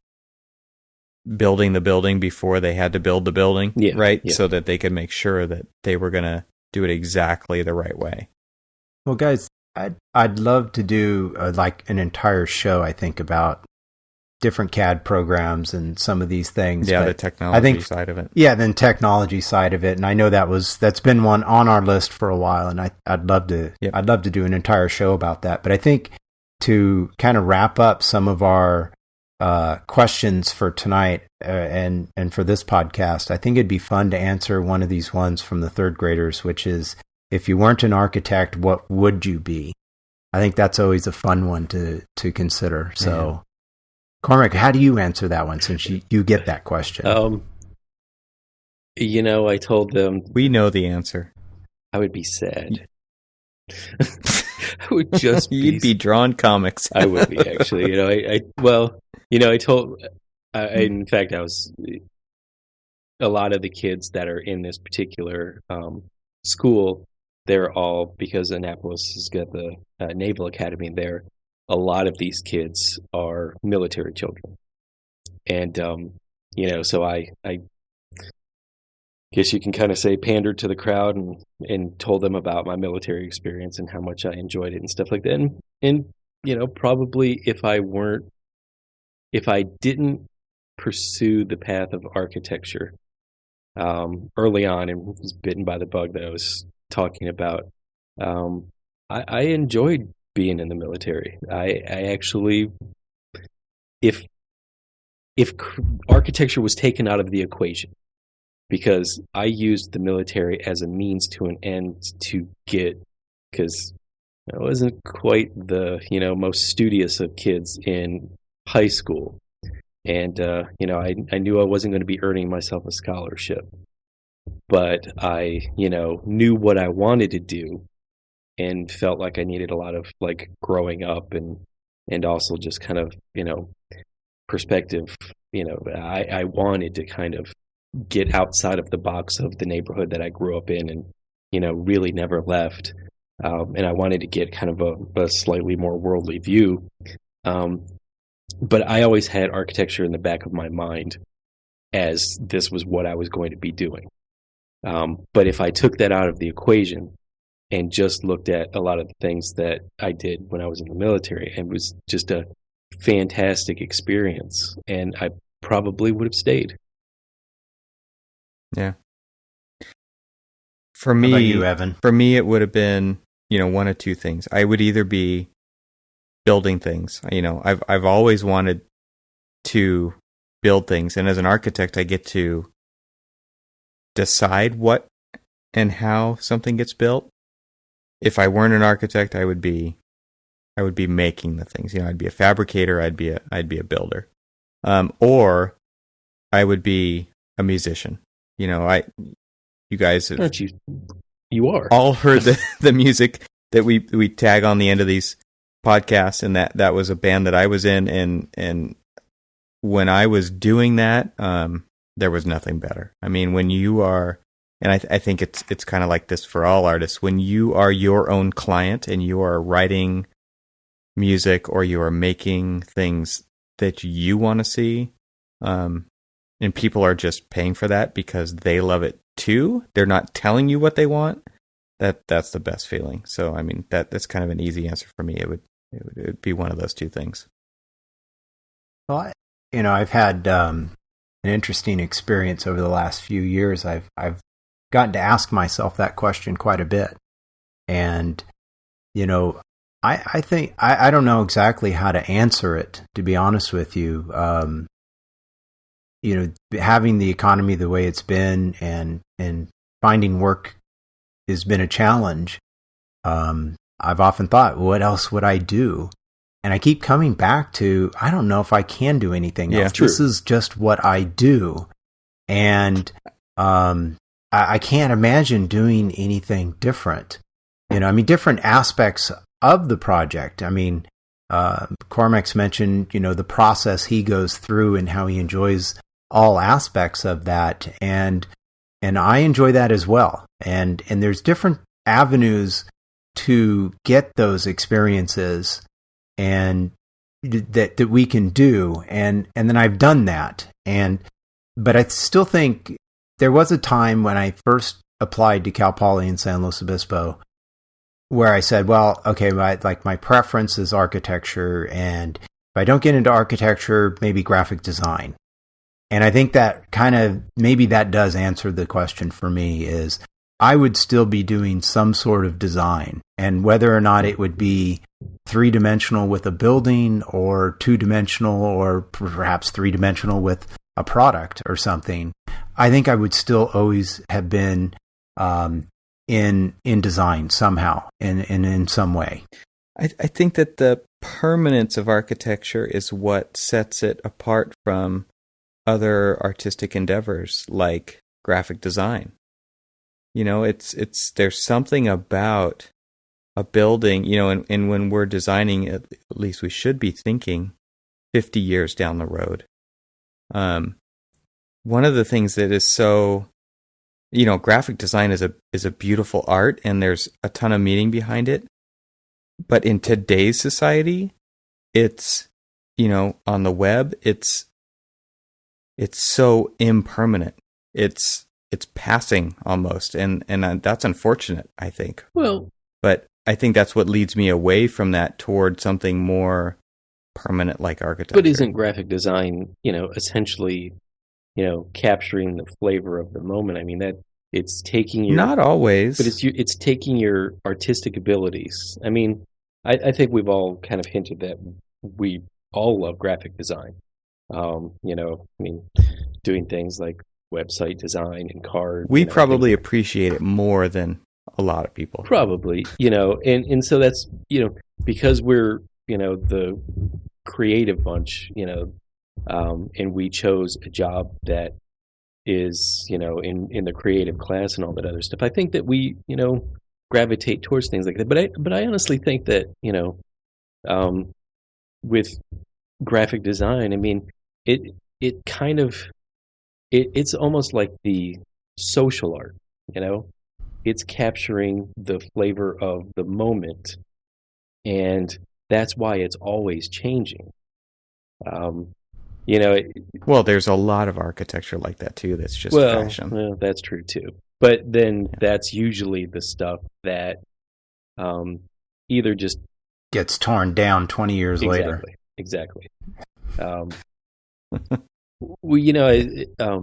building the building before they had to build the building, right? Yeah. So that they could make sure that they were going to do it exactly the right way. Well, guys, I'd love to do like an entire show, I think, about different CAD programs and some of these things. Yeah, the technology side of it. Yeah, the technology side of it. And I know that's been one on our list for a while, and I'd love to do an entire show about that. But I think to kind of wrap up some of our questions for tonight and for this podcast, I think it'd be fun to answer one of these ones from the third graders, which is, if you weren't an architect, what would you be? I think that's always a fun one to consider. So, Cormac, how do you answer that one since you get that question? I told them... We know the answer. I would be sad. I would just You'd be drawing comics. I would be, actually. I told... in fact, I was... A lot of the kids that are in this particular school, they're all... Because Annapolis has got the Naval Academy there, a lot of these kids are military children. And, so I guess you can kind of say pandered to the crowd and told them about my military experience and how much I enjoyed it and stuff like that. And probably if I didn't pursue the path of architecture early on and was bitten by the bug that I was talking about, I enjoyed being in the military. I actually, if architecture was taken out of the equation, because I used the military as a means to an end to get, because I wasn't quite the most studious of kids in high school, and I knew I wasn't going to be earning myself a scholarship, but I knew what I wanted to do. And felt like I needed a lot of growing up and also just kind of perspective. I wanted to kind of get outside of the box of the neighborhood that I grew up in and really never left. And I wanted to get kind of a slightly more worldly view. But I always had architecture in the back of my mind as this was what I was going to be doing. But if I took that out of the equation and just looked at a lot of the things that I did when I was in the military, and it was just a fantastic experience, and I probably would have stayed. Yeah. For me, how about you, Evan? For me, it would have been, one of two things. I would either be building things. I've always wanted to build things, and as an architect, I get to decide what and how something gets built. If I weren't an architect, I would be making the things. I'd be a fabricator. I'd be a builder, or I would be a musician. You guys have, aren't you? You are all heard the music that we tag on the end of these podcast, and that was a band that I was in, and when I was doing that, there was nothing better. I mean, when you are, and I think it's kind of like this for all artists, when you are your own client and you are writing music or you are making things that you want to see, and people are just paying for that because they love it too. They're not telling you what they want. That's the best feeling. So, I mean, that's kind of an easy answer for me. It would be one of those two things. Well, I've had an interesting experience over the last few years. I've gotten to ask myself that question quite a bit, and I think I don't know exactly how to answer it, to be honest with you. Having the economy the way it's been and finding work has been a challenge. I've often thought, what else would I do? And I keep coming back to, I don't know if I can do anything else. True. This is just what I do. And I can't imagine doing anything different. Different aspects of the project. I mean, Cormac's mentioned, the process he goes through and how he enjoys all aspects of that. And I enjoy that as well. And there's different avenues to get those experiences and that we can do. And then I've done that. But I still think there was a time when I first applied to Cal Poly in San Luis Obispo where I said, well, okay, my preference is architecture. And if I don't get into architecture, maybe graphic design. And I think that maybe that does answer the question for me, is I would still be doing some sort of design, and whether or not it would be 3-dimensional with a building or 2-dimensional or perhaps 3-dimensional with a product or something, I think I would still always have been in design somehow, in some way. I think that the permanence of architecture is what sets it apart from other artistic endeavors like graphic design. There's something about a building, and when we're designing, at least we should be thinking 50 years down the road. One of the things that is so, graphic design is a beautiful art, and there's a ton of meaning behind it. But in today's society, it's, on the web, it's so impermanent. It's passing almost, and that's unfortunate, I think. Well, but I think that's what leads me away from that toward something more permanent like architecture. But isn't graphic design, essentially, capturing the flavor of the moment? I mean, that it's taking your, not always, but it's taking your artistic abilities. I mean, I think we've all kind of hinted that we all love graphic design. Doing things like website design and cards. We probably appreciate it more than a lot of people. Probably, and so that's, because we're, the creative bunch, and we chose a job that is, in the creative class and all that other stuff. I think that we, gravitate towards things like that. But I honestly think that, with graphic design, I mean, it kind of, it's almost like the social art, it's capturing the flavor of the moment, and that's why it's always changing. Well, there's a lot of architecture like that too. That's just fashion. Well, that's true too. But then that's usually the stuff that either just gets torn down 20 years later. Exactly.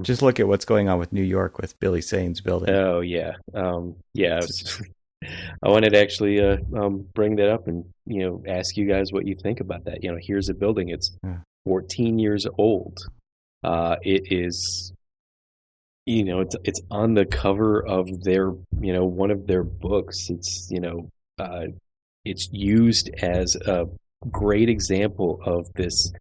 Just look at what's going on with New York with Billy Sane's building. Oh yeah, I wanted to actually bring that up and ask you guys what you think about that. Here's a building. It's 14 years old. It is, it's on the cover of their, one of their books. It's, it's used as a great example of this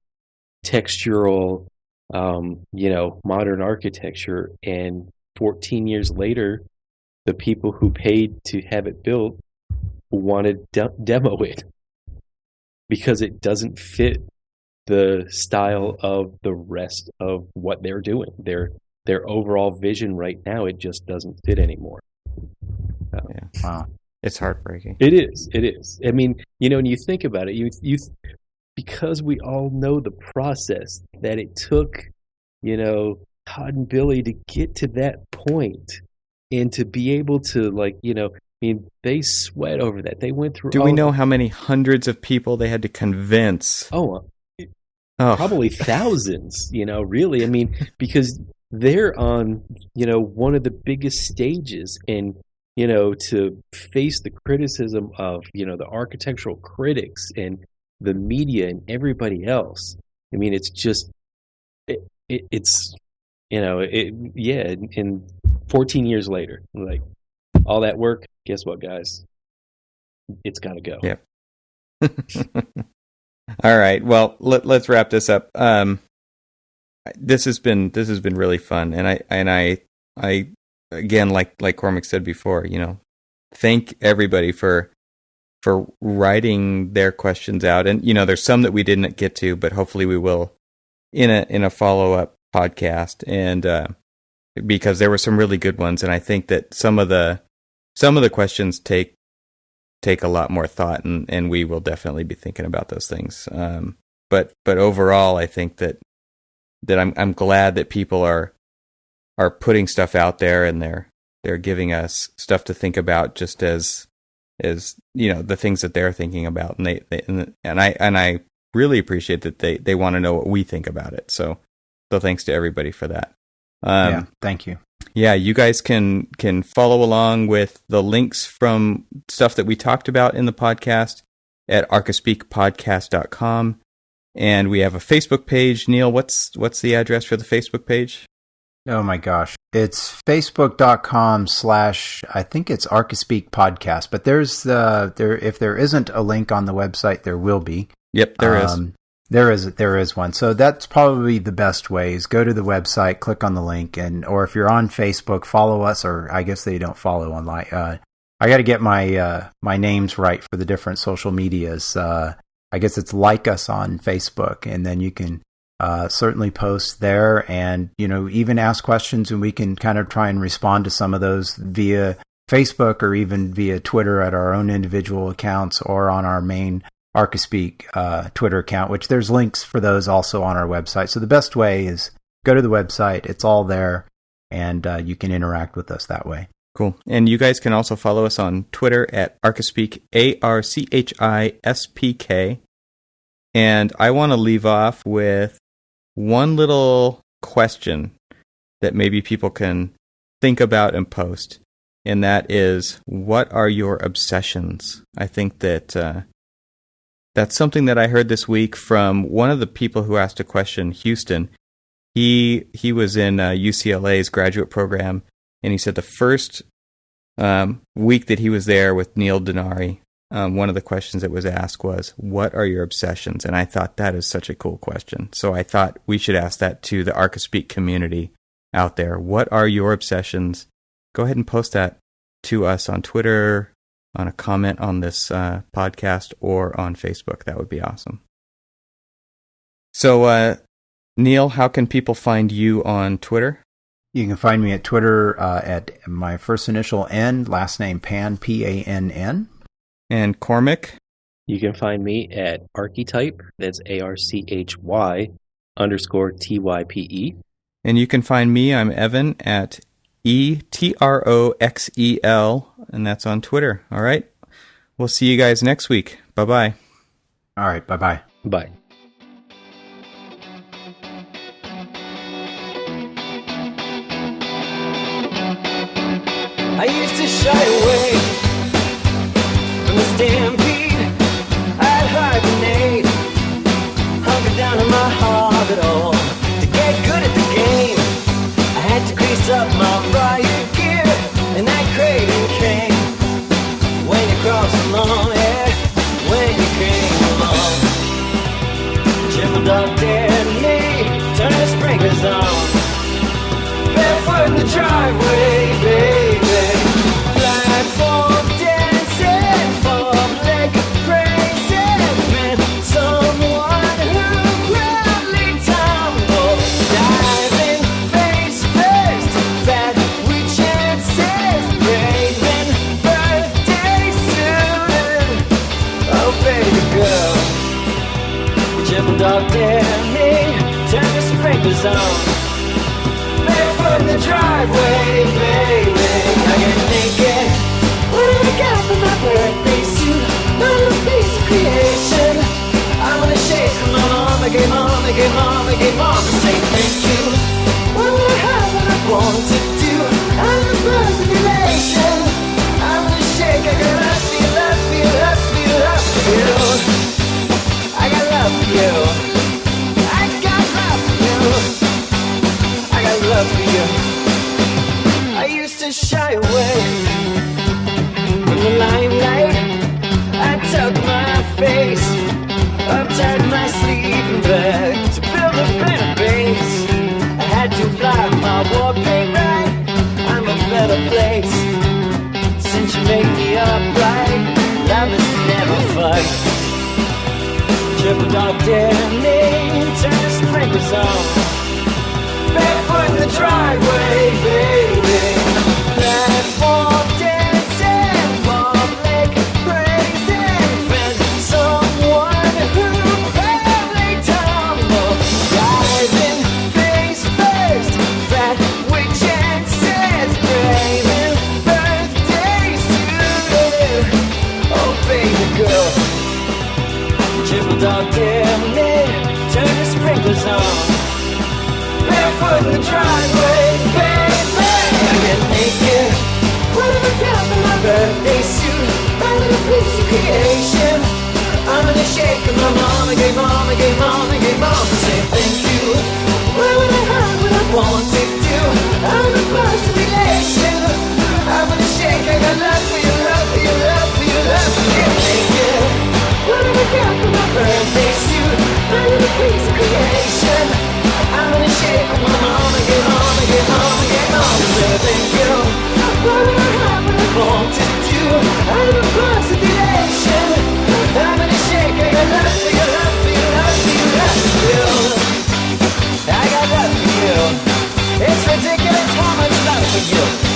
textural, modern architecture. And 14 years later, the people who paid to have it built want to demo it. because it doesn't fit the style of the rest of what they're doing. Their overall vision right now, it just doesn't fit anymore. Yeah. Wow. It's heartbreaking. It is. I mean, when you think about it, you because we all know the process that it took, Todd and Billy to get to that point and to be able to, they sweat over that. They went through. Do we know how many hundreds of people they had to convince? Probably thousands, really. I mean, because they're on, one of the biggest stages, and, to face the criticism of, the architectural critics and the media and everybody else. I mean, it's just, it's, and 14 years later, like, all that work, guess what, guys? It's got to go. Yep. All right. Well, let's wrap this up. This has been really fun, and I again, like Cormac said before, thank everybody for writing their questions out, and there's some that we didn't get to, but hopefully we will in a follow up podcast, and because there were some really good ones, and I think that some of the questions take a lot more thought, and we will definitely be thinking about those things. But overall, I think that I'm glad that people are putting stuff out there, and they're giving us stuff to think about, just as the things that they're thinking about, and I really appreciate that they want to know what we think about it. So thanks to everybody for that. Thank you. Yeah, you guys can follow along with the links from stuff that we talked about in the podcast at archispeakpodcast.com. And we have a Facebook page. Neil, what's the address for the Facebook page? Oh my gosh. It's facebook.com/ I think it's Archispeak Podcast, but if there isn't a link on the website, there will be. Yep, there is. There is one. So that's probably the best way, is go to the website, click on the link, or if you're on Facebook, follow us, or I guess they don't follow online. I got to get my names right for the different social medias. I guess it's like us on Facebook, and then you can certainly post there, and even ask questions, and we can kind of try and respond to some of those via Facebook or even via Twitter at our own individual accounts, or on our main Archispeak Twitter account, which there's links for those also on our website. So the best way is go to the website. It's all there, and you can interact with us that way. Cool. And you guys can also follow us on Twitter at Archispeak, ARCHISPK. And I want to leave off with one little question that maybe people can think about and post. And that is, what are your obsessions? I think that that's something that I heard this week from one of the people who asked a question, Houston. He was in UCLA's graduate program, and he said the first week that he was there with Neil Denari, one of the questions that was asked was, what are your obsessions? And I thought that is such a cool question. So I thought we should ask that to the Archispeak community out there. What are your obsessions? Go ahead and post that to us on Twitter, on a comment on this podcast, or on Facebook. That would be awesome. So, Neil, how can people find you on Twitter? You can find me at Twitter at my first initial N, last name Pan, Pann. And Cormac? You can find me at Archetype, that's ARCHY_TYPE. And you can find me, I'm Evan, at ETROXEL, and that's on Twitter. All right. We'll see you guys next week. Bye-bye. All right. Bye-bye. Bye. I used to shy away from the stampede. I'd hibernate, hunker down in my heart at all. To get good at the game, I had to grease up my riot gear, and that craving came when you crossed along, yeah, when you came along. Triple dog dared me, turn the sprinklers on, barefoot in the driveway, baby. Platform dancing, form like a crazy man. dog dare me, turn the sprinklers on. Barefoot in the driveway, baby. I get naked. What do I got for my birthday suit? My little piece of creation. I'm gonna shake my mama, gay mama, gay mama, gay mama, say thank you. What do I have what I want to do? I'm the perfect relation. I'm gonna shake, I got love for you, love for you, love for you, love for you. I got love for you. I got love for you. I got love for you. I used to shy away from the limelight. I tucked my face up tight my sleeping bag to build a better base. I had to fly my war paint right. I'm a better place since you made me upright. Love is never fight. Triple dog dare me, turn the sprinklers on. Barefoot in the driveway, baby. Platform dancing, public praising, friend, someone who probably tumble, diving face first, fat witch and says, braving birthdays to you. Oh, baby girl. Triple dog dare me, turn the sprinklers on. Barefoot in the driveway, baby. I get naked. What have I got for my birthday suit? My little piece of creation. I'm gonna shake my mama, gay mama, gay mama, gay mama, say thank you. What would I have what I want to do? I'm a perfect relation. I'm gonna shake, I got love for you, love for you, love for you, love for you. Get naked. What have I got for my birthday suit? My little piece of creation. I'm gonna shake my mama, get mama, get mama, get mama, say thank you. What do I have what I want to do? I'm a perfect relation. I'm gonna shake, I got love for you, love for you, love for you, love for you. I got love for you. It's ridiculous how much love for you.